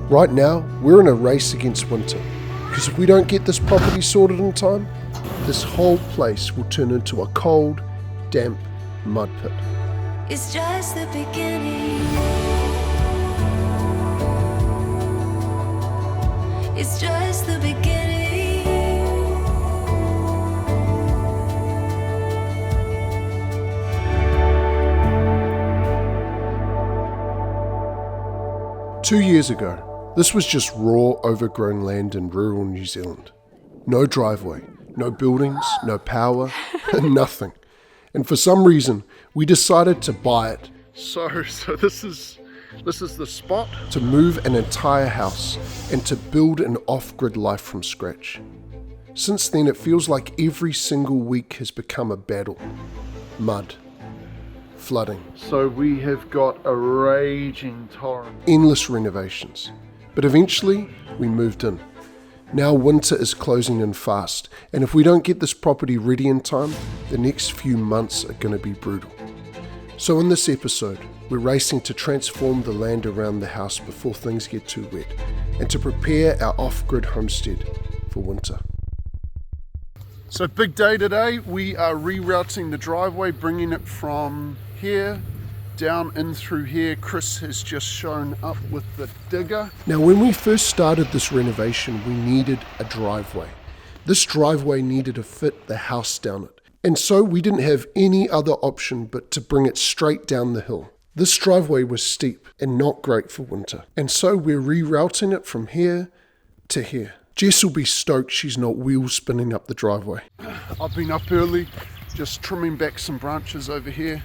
Right now, we're in a race against winter, because if we don't get this property sorted in time, this whole place will turn into a cold, damp mud pit. It's just the beginning. It's just the beginning. 2 years ago, this was just raw, overgrown land in rural New Zealand. No driveway, no buildings, no power, nothing. And for some reason, we decided to buy it. So this is the spot to move an entire house and to build an off-grid life from scratch. Since then, it feels like every single week has become a battle. Mud. Flooding. So we have got a raging torrent. Endless renovations. But eventually, we moved in. Now winter is closing in fast, and if we don't get this property ready in time, the next few months are going to be brutal. So in this episode, we're racing to transform the land around the house before things get too wet, and to prepare our off-grid homestead for winter. So big day today, we are rerouting the driveway, bringing it from here down in through here. Chris has just shown up with the digger. Now when we first started this renovation, we needed a driveway. This driveway needed to fit the house down it. And so we didn't have any other option but to bring it straight down the hill. This driveway was steep and not great for winter. And so we're rerouting it from here to here. Jess will be stoked she's not wheel spinning up the driveway. I've been up early, just trimming back some branches over here,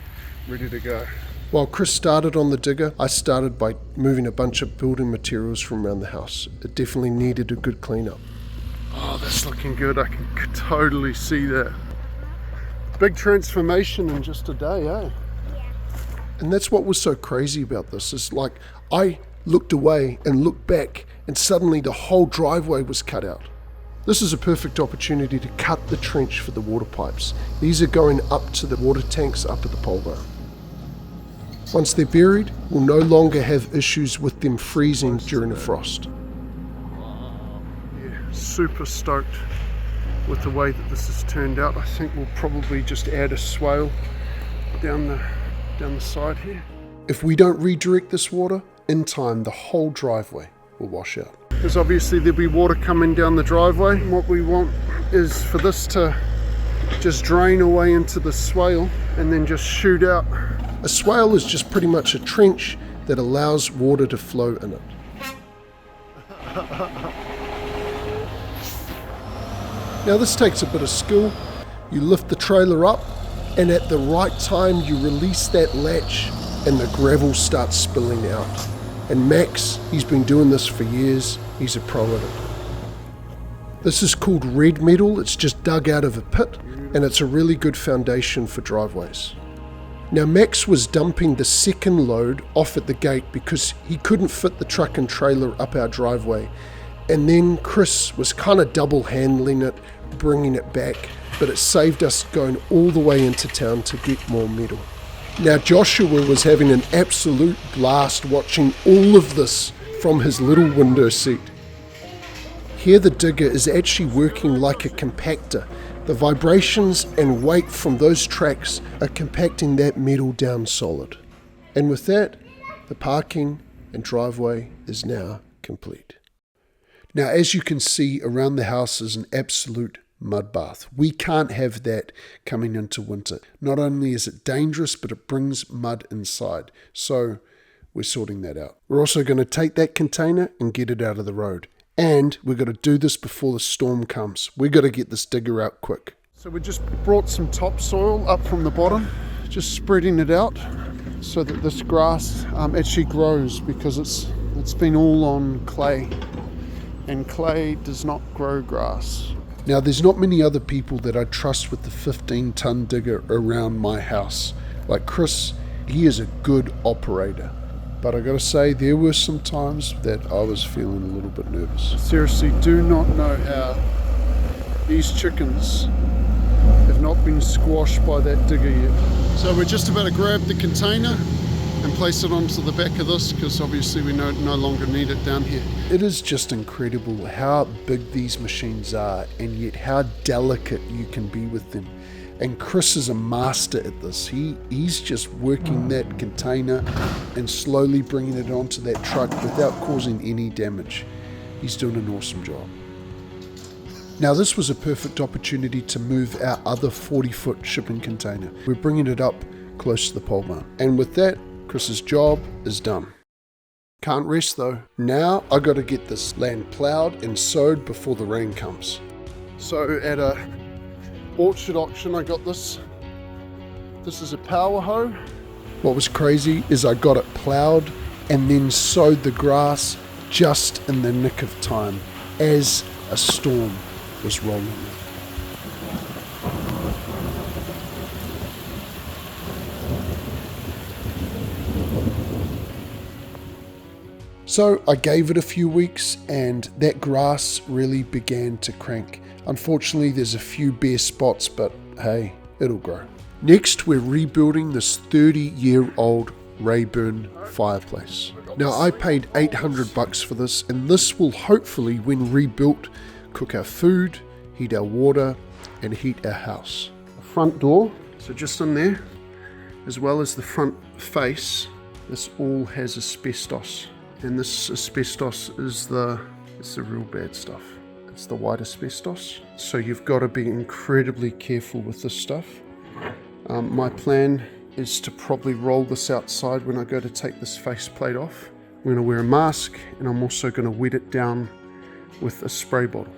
ready to go. While Chris started on the digger, I started by moving a bunch of building materials from around the house. It definitely needed a good cleanup. Oh, that's looking good. I can totally see that. Big transformation in just a day, eh? Yeah. And that's what was so crazy about this, is like I looked away and looked back and suddenly the whole driveway was cut out. This is a perfect opportunity to cut the trench for the water pipes. These are going up to the water tanks up at the pole barn. Once they're buried, we'll no longer have issues with them freezing during a frost. Yeah, super stoked with the way that this has turned out. I think we'll probably just add a swale down the side here. If we don't redirect this water, in time the whole driveway will wash out. Because obviously there'll be water coming down the driveway. What we want is for this to just drain away into the swale and then just shoot out. A swale is just pretty much a trench that allows water to flow in it. Now this takes a bit of skill. You lift the trailer up and at the right time you release that latch and the gravel starts spilling out. And Max, he's been doing this for years, he's a pro at it. This is called red metal, it's just dug out of a pit, and it's a really good foundation for driveways. Now Max was dumping the second load off at the gate because he couldn't fit the truck and trailer up our driveway. And then Chris was kind of double handling it, bringing it back, but it saved us going all the way into town to get more metal. Now Joshua was having an absolute blast watching all of this from his little window seat. Here the digger is actually working like a compactor. The vibrations and weight from those tracks are compacting that metal down solid. And with that, the parking and driveway is now complete. Now as you can see, around the house is an absolute mud bath. We can't have that coming into winter. Not only is it dangerous, but it brings mud inside. So we're sorting that out. We're also going to take that container and get it out of the road. And we've got to do this before the storm comes. We've got to get this digger out quick. So we just brought some topsoil up from the bottom, just spreading it out so that this grass actually grows, because it's been all on clay. And clay does not grow grass. Now there's not many other people that I trust with the 15-ton digger around my house. Like Chris, he is a good operator. But I gotta say, there were some times that I was feeling a little bit nervous. Seriously, do not know how these chickens have not been squashed by that digger yet. So we're just about to grab the container and place it onto the back of this, because obviously we no longer need it down here. It is just incredible how big these machines are and yet how delicate you can be with them. And Chris is a master at this. He's just working that container and slowly bringing it onto that truck without causing any damage. He's doing an awesome job. Now this was a perfect opportunity to move our other 40-foot shipping container. We're bringing it up close to the pole barn. And with that, Chris's job is done. Can't rest though. Now I got to get this land ploughed and sowed before the rain comes. So at a orchard auction I got this. This is a power hoe. What was crazy is I got it ploughed and then sowed the grass just in the nick of time as a storm was rolling in. So I gave it a few weeks and that grass really began to crank. Unfortunately, there's a few bare spots, but hey, it'll grow. Next, we're rebuilding this 30-year-old Rayburn fireplace. Now, I paid $800 for this, and this will hopefully, when rebuilt, cook our food, heat our water, and heat our house. The front door, so just in there, as well as the front face, this all has asbestos. And this asbestos is it's the real bad stuff. It's the white asbestos. So you've got to be incredibly careful with this stuff. My plan is to probably roll this outside when I go to take this faceplate off. I'm going to wear a mask, and I'm also going to wet it down with a spray bottle.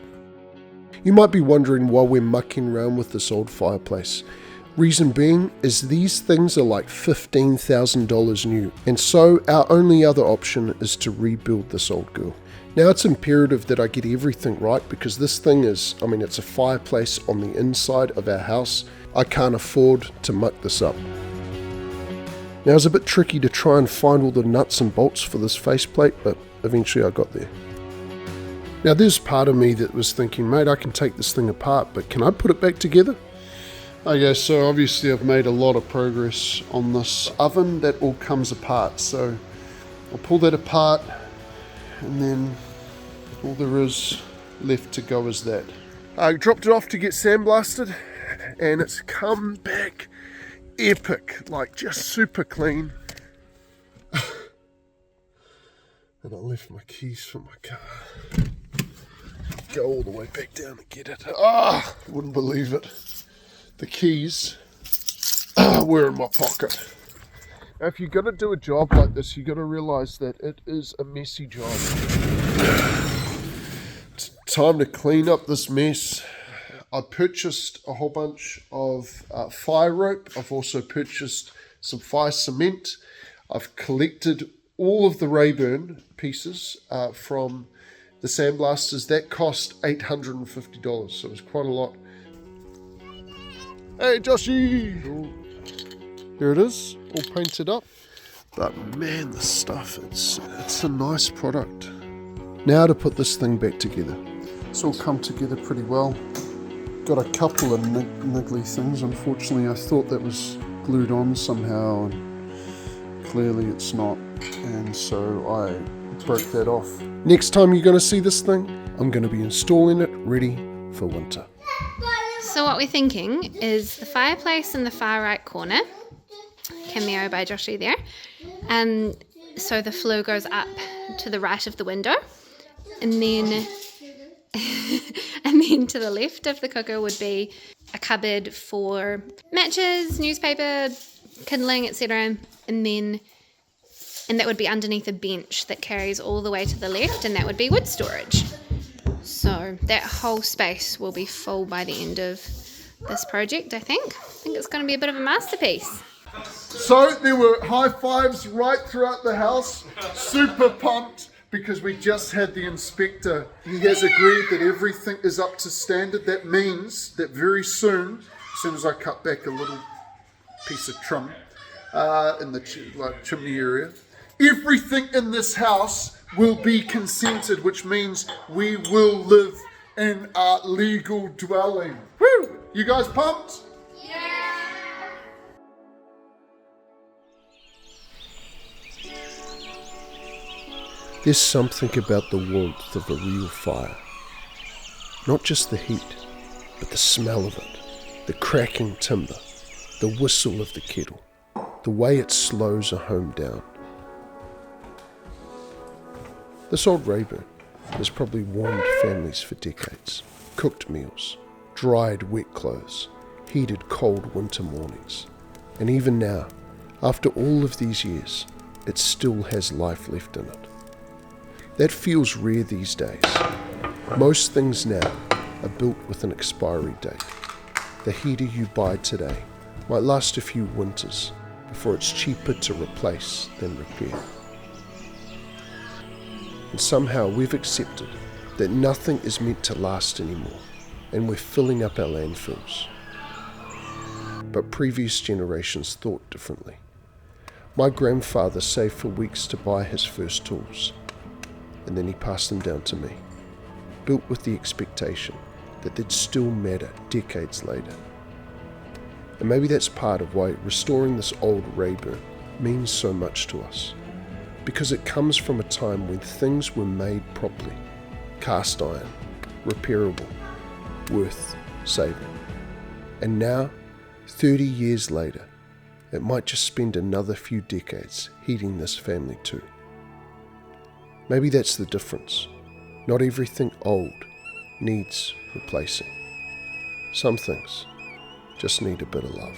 You might be wondering why we're mucking around with this old fireplace. Reason being is these things are like $15,000 new, and so our only other option is to rebuild this old girl. Now it's imperative that I get everything right, because this thing is, it's a fireplace on the inside of our house. I can't afford to muck this up. Now it's a bit tricky to try and find all the nuts and bolts for this faceplate, but eventually I got there. Now there's part of me that was thinking, mate, I can take this thing apart, but can I put it back together? Okay, so obviously I've made a lot of progress on this oven. That all comes apart, so I'll pull that apart, and then all there is left to go is that. I dropped it off to get sandblasted, and it's come back epic, like just super clean. And I left my keys for my car. Go all the way back down to get it. Wouldn't believe it. The keys were in my pocket. Now, if you're going to do a job like this, you've got to realise that it is a messy job. It's time to clean up this mess. I purchased a whole bunch of fire rope. I've also purchased some fire cement. I've collected all of the Rayburn pieces from the sandblasters. That cost $850, so it was quite a lot. Hey Joshy! Here it is, all painted up. But man, this stuff, it's a nice product. Now to put this thing back together. It's all come together pretty well. Got a couple of niggly things. Unfortunately, I thought that was glued on somehow, and clearly it's not. And so I broke that off. Next time you're going to see this thing, I'm going to be installing it ready for winter. So what we're thinking is the fireplace in the far right corner, cameo by Joshy there, so the flue goes up to the right of the window, and then to the left of the cooker would be a cupboard for matches, newspaper, kindling, etc. And that would be underneath a bench that carries all the way to the left, and that would be wood storage. So that whole space will be full by the end of this project, I think. I think it's going to be a bit of a masterpiece. So there were high fives right throughout the house. Super pumped because we just had the inspector. He has agreed that everything is up to standard. That means that very soon, as soon as I cut back a little piece of trim in the chimney area, everything in this house will be consented, which means we will live in a legal dwelling. Woo! You guys pumped? There's something about the warmth of a real fire. Not just the heat, but the smell of it, the cracking timber, the whistle of the kettle, the way it slows a home down. This old Rayburn has probably warmed families for decades, cooked meals, dried wet clothes, heated cold winter mornings. And even now, after all of these years, it still has life left in it. That feels rare these days. Most things now are built with an expiry date. The heater you buy today might last a few winters before it's cheaper to replace than repair. And somehow we've accepted that nothing is meant to last anymore, and we're filling up our landfills. But previous generations thought differently. My grandfather saved for weeks to buy his first tools, and then he passed them down to me, built with the expectation that they'd still matter decades later. And maybe that's part of why restoring this old Rayburn means so much to us, because it comes from a time when things were made properly, cast iron, repairable, worth saving. And now, 30 years later, it might just spend another few decades heating this family too. Maybe that's the difference. Not everything old needs replacing. Some things just need a bit of love.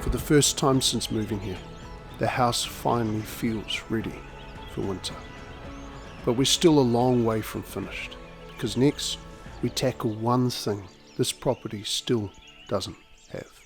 For the first time since moving here, the house finally feels ready for winter. But we're still a long way from finished, because next we tackle one thing this property still doesn't have.